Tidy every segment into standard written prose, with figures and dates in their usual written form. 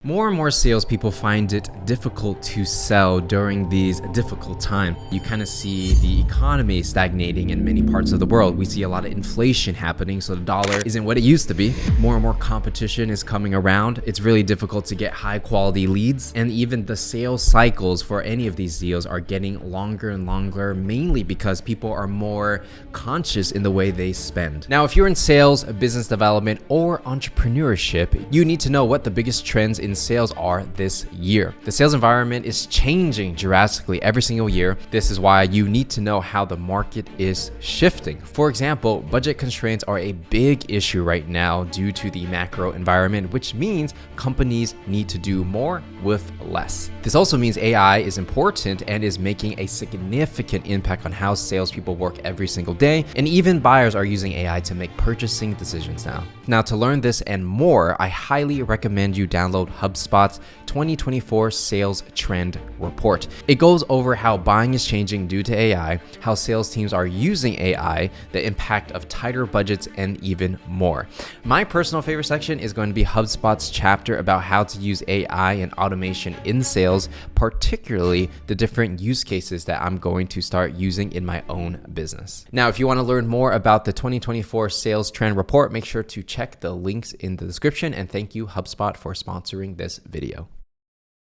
More and more salespeople find it difficult to sell during these difficult times. You kind of see the economy stagnating in many parts of the world. We see a lot of inflation happening, so the dollar isn't what it used to be. More and more competition is coming around. It's really difficult to get high quality leads, and even the sales cycles for any of these deals are getting longer and longer, mainly because people are more conscious in the way they spend. Now, if you're in sales, business development, or entrepreneurship, you need to know what the biggest trends in sales are this year. The sales environment is changing drastically every single year. This is why you need to know how the market is shifting. For example, budget constraints are a big issue right now due to the macro environment, which means companies need to do more with less. This also means AI is important and is making a significant impact on how salespeople work every single day, and even buyers are using AI to make purchasing decisions now. Now, to learn this and more, I highly recommend you download HubSpot's 2024 Sales Trend Report. It goes over how buying is changing due to AI, how sales teams are using AI, the impact of tighter budgets, and even more. My personal favorite section is going to be HubSpot's chapter about how to use AI and automation in sales, particularly the different use cases that I'm going to start using in my own business. Now, if you want to learn more about the 2024 Sales Trend Report, make sure to check the links in the description, and thank you HubSpot for sponsoring this video.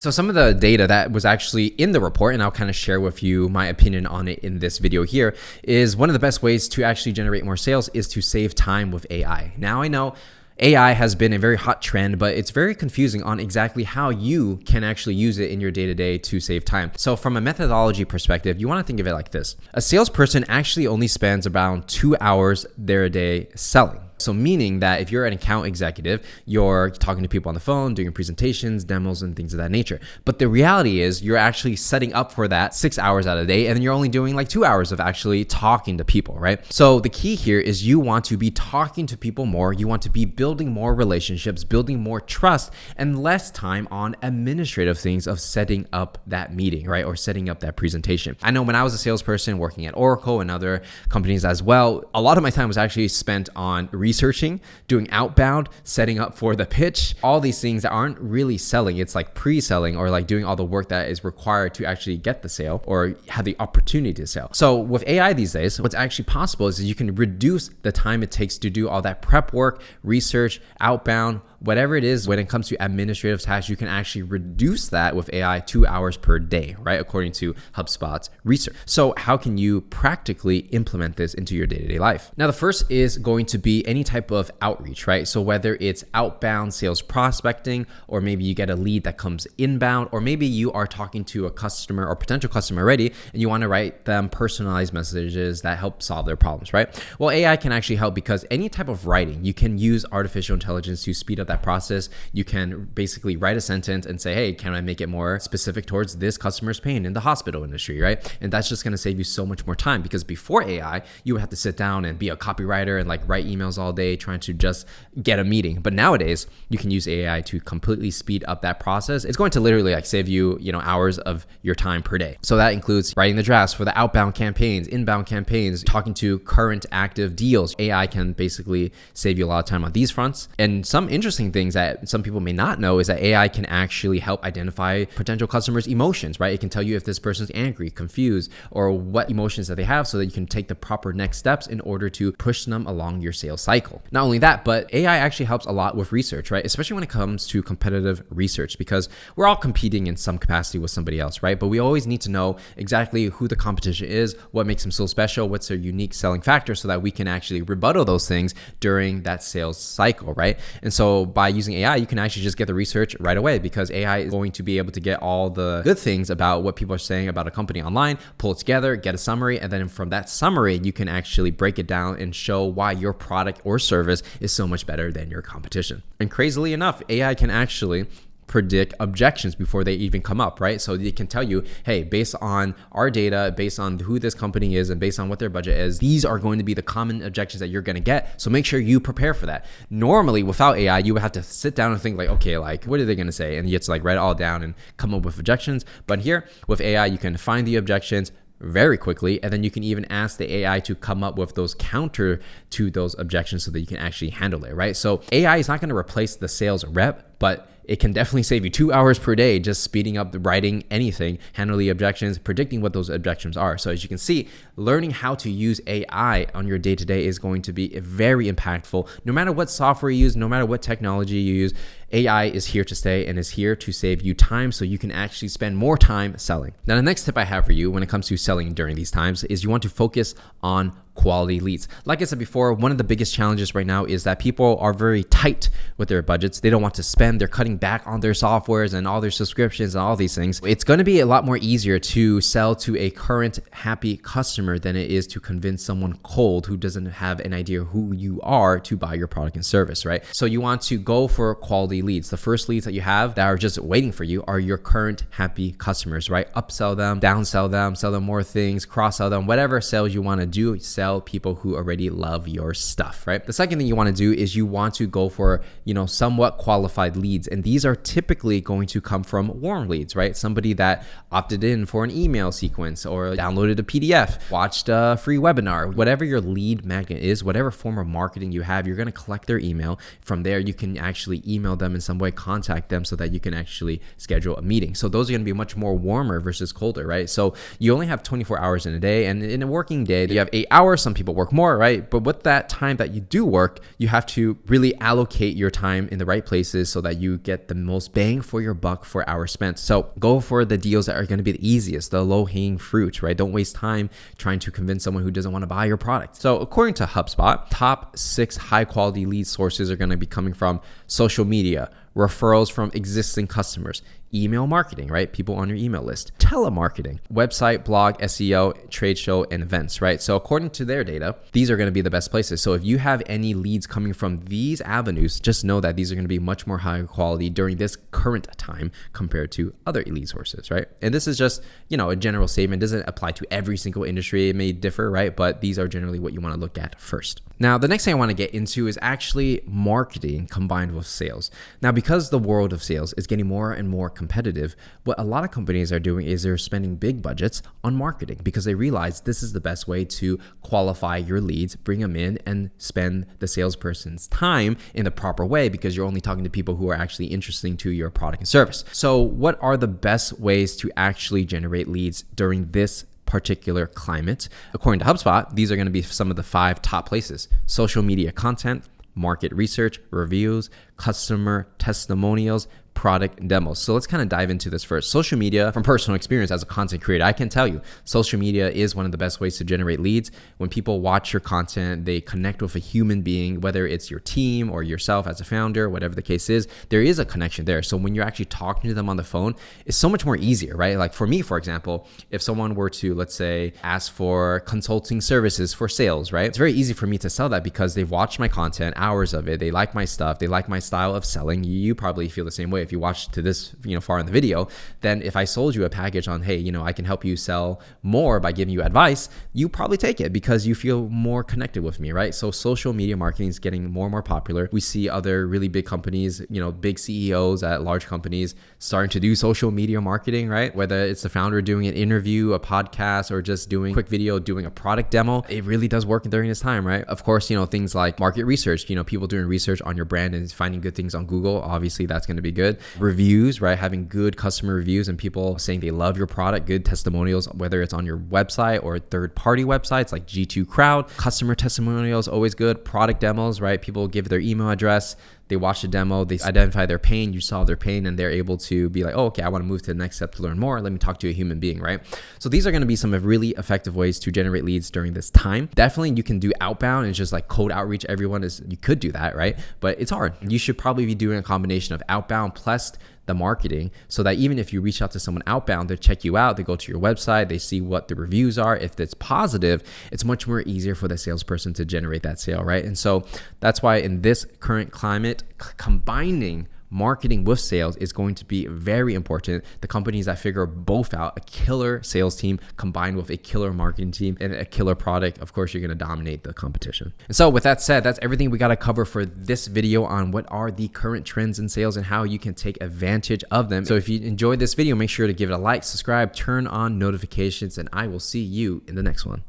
So some of the data that was actually in the report, and I'll kind of share with you my opinion on it in this video here, is one of the best ways to actually generate more sales is to save time with AI. Now, I know AI has been a very hot trend, but it's very confusing on exactly how you can actually use it in your day-to-day to save time. So from a methodology perspective, you want to think of it like this. A salesperson actually only spends around 2 hours their day selling. So meaning that if you're an account executive, you're talking to people on the phone, doing presentations, demos, and things of that nature. But the reality is you're actually setting up for that 6 hours out of the day, and then you're only doing like 2 hours of actually talking to people, right? So the key here is you want to be talking to people more. You want to be building more relationships, building more trust, and less time on administrative things of setting up that meeting, right? Or setting up that presentation. I know when I was a salesperson working at Oracle and other companies as well, a lot of my time was actually spent on researching, doing outbound, setting up for the pitch, all these things that aren't really selling. It's like pre-selling or like doing all the work that is required to actually get the sale or have the opportunity to sell. So with AI these days, what's actually possible is you can reduce the time it takes to do all that prep work, research, outbound, whatever it is. When it comes to administrative tasks, you can actually reduce that with AI 2 hours per day, right? According to HubSpot's research. So how can you practically implement this into your day-to-day life? Now, the first is going to be any type of outreach, right? So whether it's outbound sales prospecting, or maybe you get a lead that comes inbound, or maybe you are talking to a customer or potential customer already, and you want to write them personalized messages that help solve their problems, right? Well, AI can actually help because any type of writing, you can use artificial intelligence to speed up that process. You can basically write a sentence and say, hey, can I make it more specific towards this customer's pain in the hospital industry, right? And that's just going to save you so much more time, because before AI, you would have to sit down and be a copywriter and like write emails all day trying to just get a meeting. But nowadays, you can use AI to completely speed up that process. It's going to literally like save you, hours of your time per day. So that includes writing the drafts for the outbound campaigns, inbound campaigns, talking to current active deals. AI can basically save you a lot of time on these fronts. And some interesting things that some people may not know is that AI can actually help identify potential customers' emotions, right? It can tell you if this person's angry, confused, or what emotions that they have, so that you can take the proper next steps in order to push them along your sales cycle. Not only that, but AI actually helps a lot with research, right? Especially when it comes to competitive research, because we're all competing in some capacity with somebody else, right? But we always need to know exactly who the competition is, what makes them so special, what's their unique selling factor, so that we can actually rebuttal those things during that sales cycle, right? And so by using AI, you can actually just get the research right away, because AI is going to be able to get all the good things about what people are saying about a company online, pull it together, get a summary, and then from that summary, you can actually break it down and show why your product or service is so much better than your competition. And crazily enough, AI can actually predict objections before they even come up, right? So they can tell you, hey, based on our data, based on who this company is, and based on what their budget is, these are going to be the common objections that you're going to get. So make sure you prepare for that. Normally, without AI, you would have to sit down and think like, okay, like what are they going to say? And you have to like write it all down and come up with objections. But here with AI, you can find the objections, very quickly. And then you can even ask the AI to come up with those counter to those objections so that you can actually handle it, right? So AI is not going to replace the sales rep, but it can definitely save you 2 hours per day just speeding up the writing anything, handling objections, predicting what those objections are. So as you can see, learning how to use AI on your day-to-day is going to be very impactful. No matter what software you use, no matter what technology you use, AI is here to stay and is here to save you time so you can actually spend more time selling. Now, the next tip I have for you when it comes to selling during these times is you want to focus on quality leads. Like I said before, one of the biggest challenges right now is that people are very tight with their budgets. They don't want to spend. They're cutting back on their softwares and all their subscriptions and all these things. It's going to be a lot more easier to sell to a current happy customer than it is to convince someone cold who doesn't have an idea who you are to buy your product and service, right? So you want to go for quality leads. The first leads that you have that are just waiting for you are your current happy customers, right? Upsell them, downsell them, sell them more things, cross-sell them, whatever sales you want to do, sell people who already love your stuff, right? The second thing you want to do is you want to go for, somewhat qualified leads. And these are typically going to come from warm leads, right? Somebody that opted in for an email sequence or downloaded a PDF, watched a free webinar, whatever your lead magnet is, whatever form of marketing you have, you're going to collect their email. From there, you can actually email them in some way, contact them so that you can actually schedule a meeting. So those are going to be much more warmer versus colder, right? So you only have 24 hours in a day, and in a working day, you have 8 hours. Some people work more, right? But with that time that you do work, you have to really allocate your time in the right places so that you get the most bang for your buck for hours spent. So go for the deals that are going to be the easiest, the low-hanging fruit, right? Don't waste time trying to convince someone who doesn't want to buy your product. So according to HubSpot, top 6 high-quality lead sources are going to be coming from social media, referrals from existing customers, email marketing, right? People on your email list, telemarketing, website, blog, SEO, trade show, and events, right? So according to their data, these are going to be the best places. So if you have any leads coming from these avenues, just know that these are going to be much more higher quality during this current time compared to other lead sources, right? And this is just, a general statement. It doesn't apply to every single industry. It may differ, right? But these are generally what you want to look at first. Now, the next thing I want to get into is actually marketing combined with sales. Now, because the world of sales is getting more and more competitive, what a lot of companies are doing is they're spending big budgets on marketing because they realize this is the best way to qualify your leads, bring them in, and spend the salesperson's time in the proper way because you're only talking to people who are actually interesting to your product and service. So what are the best ways to actually generate leads during this particular climate? According to HubSpot, these are going to be some of the 5 top places: social media content, market research, reviews, customer testimonials, product demos. So let's kind of dive into this first. Social media, from personal experience as a content creator, I can tell you social media is one of the best ways to generate leads. When people watch your content, they connect with a human being, whether it's your team or yourself as a founder, whatever the case is, there is a connection there. So when you're actually talking to them on the phone, it's so much more easier, right? Like for me, for example, if someone were to, let's say, ask for consulting services for sales, right? It's very easy for me to sell that because they've watched my content, hours of it. They like my stuff. They like my style of selling. You probably feel the same way. If you watched to this, far in the video, then if I sold you a package on, hey, I can help you sell more by giving you advice, you probably take it because you feel more connected with me, right? So social media marketing is getting more and more popular. We see other really big companies, big CEOs at large companies starting to do social media marketing, right? Whether it's the founder doing an interview, a podcast, or just doing a quick video, doing a product demo, it really does work during this time, right? Of course, things like market research, people doing research on your brand and finding good things on Google, obviously that's going to be good. Reviews, right? Having good customer reviews and people saying they love your product, good testimonials, whether it's on your website or third-party websites like G2 Crowd. Customer testimonials, always good. Product demos, right? People give their email address, they watch the demo, they identify their pain, you solve their pain, and they're able to be like, oh, okay, I want to move to the next step to learn more. Let me talk to a human being, right? So these are going to be some of really effective ways to generate leads during this time. Definitely you can do outbound and just like cold outreach. You could do that, right? But it's hard. You should probably be doing a combination of outbound plus the marketing so that even if you reach out to someone outbound, they check you out, they go to your website, they see what the reviews are. If it's positive, it's much more easier for the salesperson to generate that sale, right? And so that's why in this current climate, combining marketing with sales is going to be very important. The companies that figure both out, a killer sales team combined with a killer marketing team and a killer product, of course, you're going to dominate the competition. And so with that said, that's everything we got to cover for this video on what are the current trends in sales and how you can take advantage of them. So if you enjoyed this video, make sure to give it a like, subscribe, turn on notifications, and I will see you in the next one.